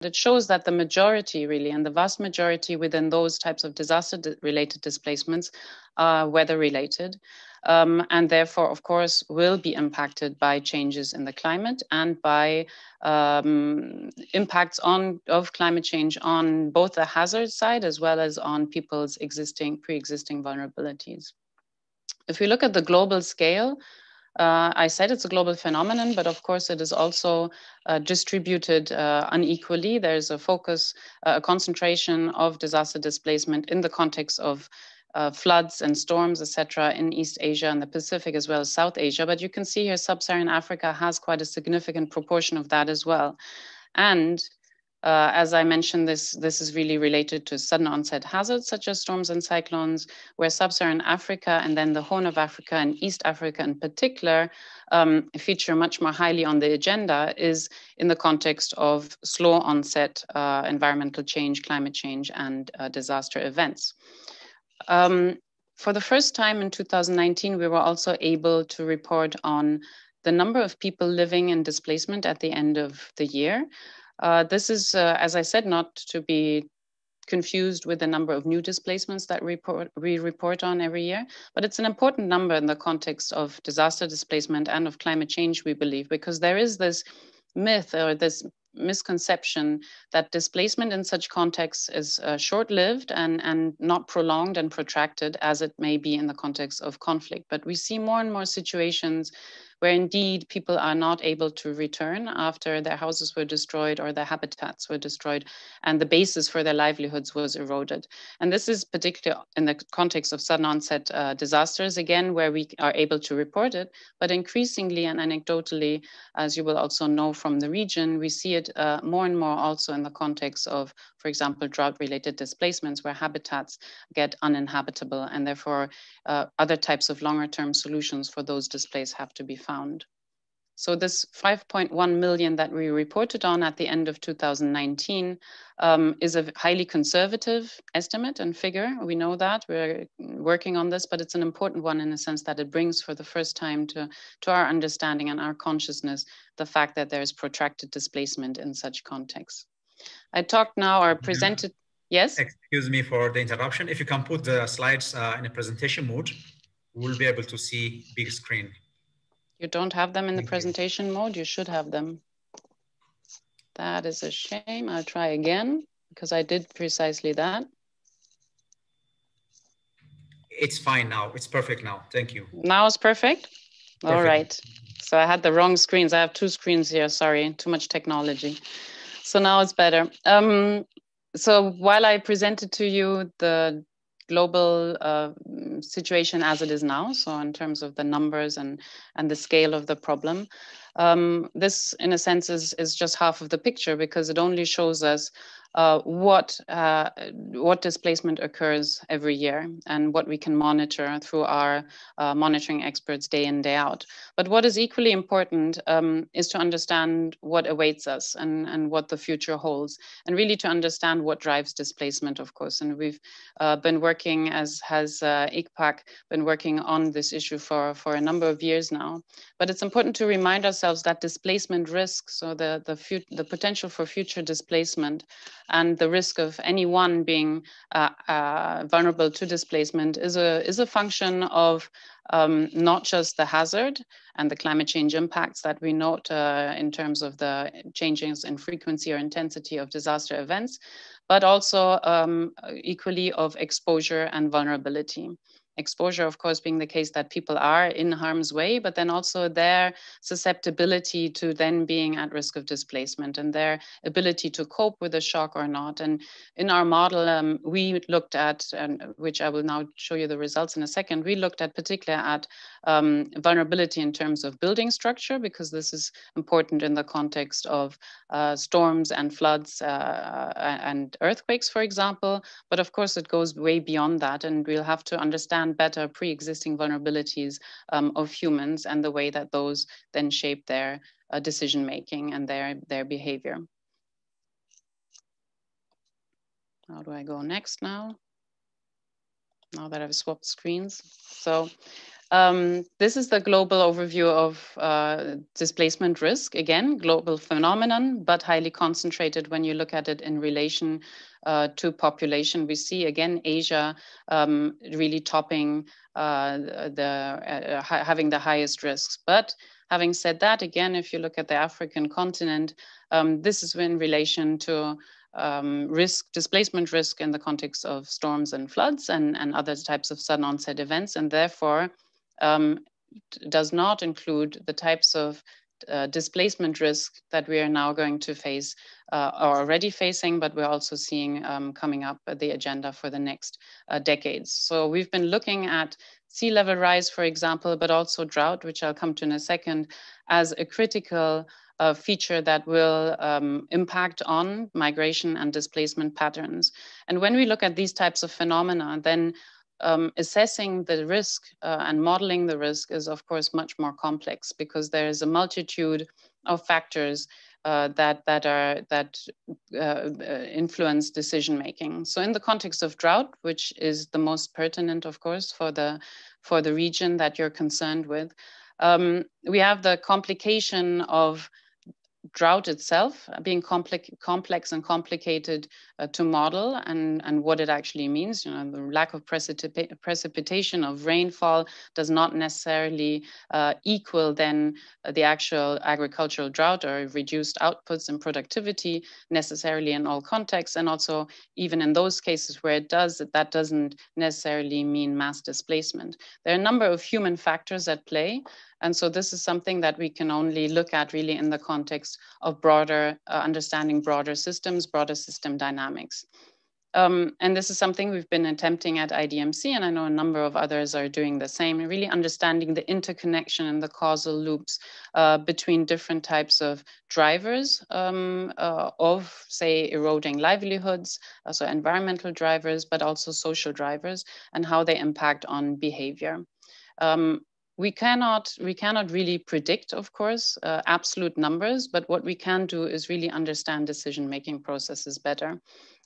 it shows that the majority really, and the vast majority within those types of disaster-related displacements are weather-related, and therefore, of course, will be impacted by changes in the climate and by impacts of climate change on both the hazard side as well as on people's pre-existing vulnerabilities. If we look at the global scale, I said it's a global phenomenon, but of course it is also distributed unequally. There's a focus, a concentration of disaster displacement in the context of floods and storms, etc., in East Asia and the Pacific as well as South Asia. But you can see here Sub-Saharan Africa has quite a significant proportion of that as well. And as I mentioned, this is really related to sudden onset hazards such as storms and cyclones, where Sub-Saharan Africa and then the Horn of Africa and East Africa in particular feature much more highly on the agenda is in the context of slow onset environmental change, climate change, and disaster events. For the first time in 2019, we were also able to report on the number of people living in displacement at the end of the year. This is, as I said, not to be confused with the number of new displacements that we report on every year, but it's an important number in the context of disaster displacement and of climate change, we believe, because there is this myth or this misconception that displacement in such contexts is short-lived and not prolonged and protracted as it may be in the context of conflict. But we see more and more situations where indeed people are not able to return after their houses were destroyed or their habitats were destroyed and the basis for their livelihoods was eroded. And this is particularly in the context of sudden onset disasters, again, where we are able to report it, but increasingly and anecdotally, as you will also know from the region, we see it more and more also in the context of, for example, drought-related displacements where habitats get uninhabitable and therefore other types of longer-term solutions for those displaced have to be found. So this 5.1 million that we reported on at the end of 2019 is a highly conservative estimate and figure. We know that, we're working on this, but it's an important one in the sense that it brings for the first time to our understanding and our consciousness the fact that there is protracted displacement in such contexts. I talked now or presented, yes? Excuse me for the interruption. If you can put the slides in a presentation mode, we'll be able to see big screen. You don't have them in the presentation mode? You should have them. That is a shame. I'll try again because I did precisely that. It's fine now. It's perfect now. Thank you. Now it's perfect? All right. So I had the wrong screens. I have two screens here. Sorry, too much technology. So now it's better. So while I presented to you the global situation as it is now, so in terms of the numbers and the scale of the problem, this in a sense is just half of the picture because it only shows us what displacement occurs every year and what we can monitor through our monitoring experts day in, day out. But what is equally important is to understand what awaits us and what the future holds, and really to understand what drives displacement, of course. And we've been working, as has ICPAC, been working on this issue for a number of years now. But it's important to remind ourselves that displacement risk, so the potential for future displacement, and the risk of anyone being vulnerable to displacement is a function of not just the hazard and the climate change impacts that we note in terms of the changes in frequency or intensity of disaster events, but also equally of exposure and vulnerability. Exposure, of course, being the case that people are in harm's way, but then also their susceptibility to then being at risk of displacement and their ability to cope with a shock or not. And in our model, we looked at, which I will now show you the results in a second, we looked at particularly at vulnerability in terms of building structure, because this is important in the context of storms and floods and earthquakes, for example. But of course, it goes way beyond that, and we'll have to understand better pre-existing vulnerabilities of humans and the way that those then shape their decision-making and their behavior. How do I go next now? Now that I've swapped screens. So This is the global overview of displacement risk. Again, global phenomenon, but highly concentrated when you look at it in relation to population. We see, again, Asia really topping having the highest risks. But having said that, again, if you look at the African continent, this is in relation to displacement risk in the context of storms and floods and other types of sudden onset events, and therefore does not include the types of displacement risk that we are now going to face, are already facing, but we're also seeing coming up the agenda for the next decades. So we've been looking at sea level rise, for example, but also drought, which I'll come to in a second, as a critical feature that will impact on migration and displacement patterns. And when we look at these types of phenomena, then assessing the risk and modeling the risk is, of course, much more complex because there is a multitude of factors that influence decision making. So, in the context of drought, which is the most pertinent, of course, for the region that you're concerned with, we have the complication of drought itself being complex and complicated to model and what it actually means. You know, the lack of precipitation of rainfall does not necessarily equal then the actual agricultural drought or reduced outputs and productivity necessarily in all contexts. And also even in those cases where it does, that doesn't necessarily mean mass displacement. There are a number of human factors at play. And so this is something that we can only look at really in the context of broader understanding broader systems, broader system dynamics. And this is something we've been attempting at IDMC, and I know a number of others are doing the same, really understanding the interconnection and the causal loops between different types of drivers of, say, eroding livelihoods, so environmental drivers, but also social drivers, and how they impact on behavior. We cannot really predict, of course, absolute numbers, but what we can do is really understand decision-making processes better.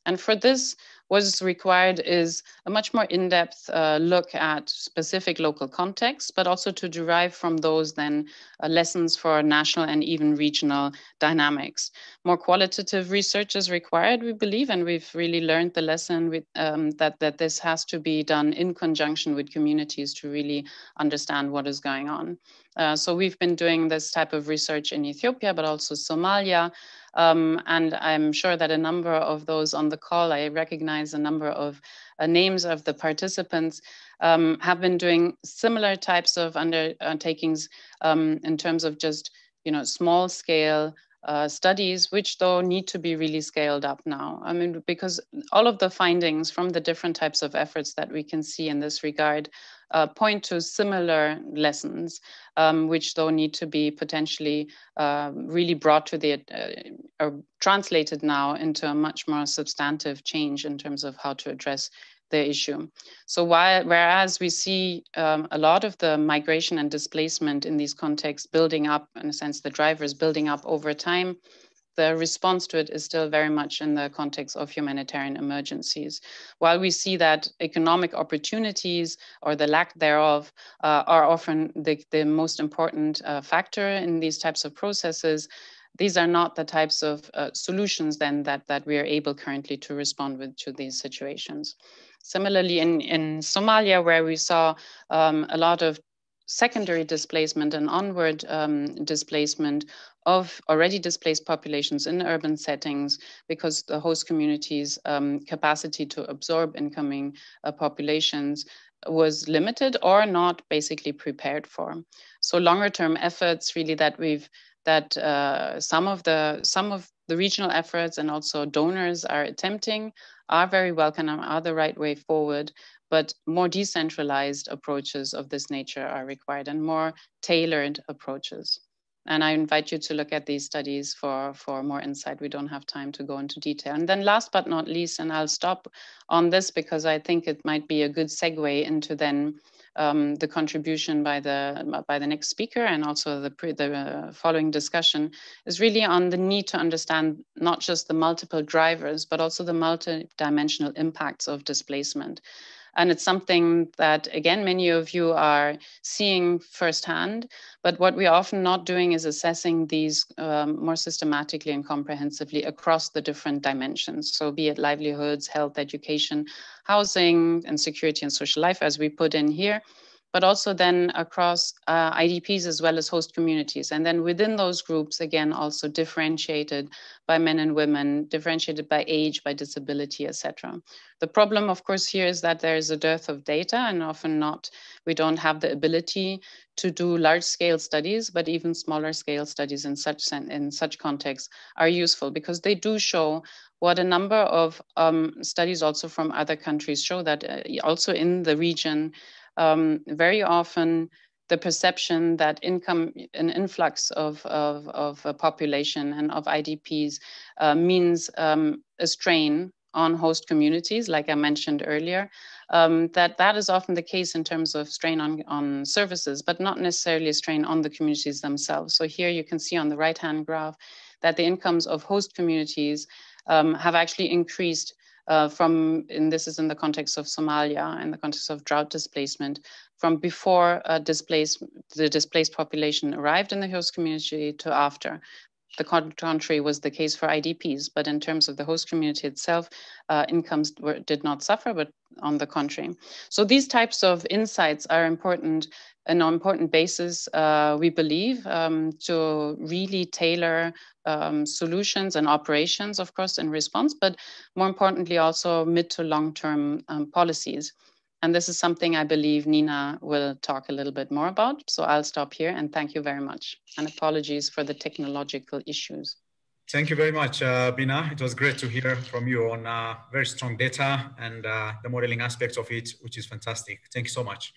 And for this, what is required is a much more in-depth look at specific local contexts, but also to derive from those then lessons for national and even regional dynamics. More qualitative research is required, we believe, and we've really learned the lesson with, that this has to be done in conjunction with communities to really understand what is going on. So we've been doing this type of research in Ethiopia, but also Somalia. And I'm sure that a number of those on the call, I recognize a number of names of the participants, have been doing similar types of undertakings in terms of just, you know, small scale studies, which though need to be really scaled up now. I mean, because all of the findings from the different types of efforts that we can see in this regard point to similar lessons, which though need to be potentially really brought to the, or translated now into a much more substantive change in terms of how to address the issue. So whereas we see a lot of the migration and displacement in these contexts building up, in a sense, the drivers building up over time, the response to it is still very much in the context of humanitarian emergencies. While we see that economic opportunities or the lack thereof are often the most important factor in these types of processes, these are not the types of solutions then that we are able currently to respond with to these situations. Similarly, in Somalia, where we saw a lot of secondary displacement and onward displacement of already displaced populations in urban settings because the host communities' capacity to absorb incoming populations was limited or not basically prepared for. So longer term efforts really that some of the regional efforts and also donors are attempting are very welcome and are the right way forward, but more decentralized approaches of this nature are required and more tailored approaches. And I invite you to look at these studies for more insight. We don't have time to go into detail. And then last but not least, and I'll stop on this because I think it might be a good segue into then the contribution by the next speaker and also the following discussion is really on the need to understand not just the multiple drivers, but also the multidimensional impacts of displacement. And it's something that, again, many of you are seeing firsthand. But what we're often not doing is assessing these more systematically and comprehensively across the different dimensions. So be it livelihoods, health, education, housing, and security and social life, as we put in here, but also then across IDPs as well as host communities. And then within those groups, again, also differentiated by men and women, differentiated by age, by disability, etc. The problem, of course, here is that there is a dearth of data, and often we don't have the ability to do large-scale studies, but even smaller-scale studies in such contexts are useful, because they do show what a number of studies also from other countries show, that also in the region, very often the perception that an influx of a population and of IDPs means a strain on host communities, like I mentioned earlier, that is often the case in terms of strain on services, but not necessarily a strain on the communities themselves. So here you can see on the right-hand graph that the incomes of host communities have actually increased and this is in the context of Somalia, in the context of drought displacement, from before the displaced population arrived in the host community to after. The contrary was the case for IDPs, but in terms of the host community itself, incomes did not suffer, but on the contrary. So these types of insights are important, an important basis, we believe, to really tailor solutions and operations, of course, in response, but more importantly, also mid to long-term policies. And this is something I believe Nina will talk a little bit more about. So I'll stop here and thank you very much. And apologies for the technological issues. Thank you very much, Bina. It was great to hear from you on very strong data and the modeling aspects of it, which is fantastic. Thank you so much.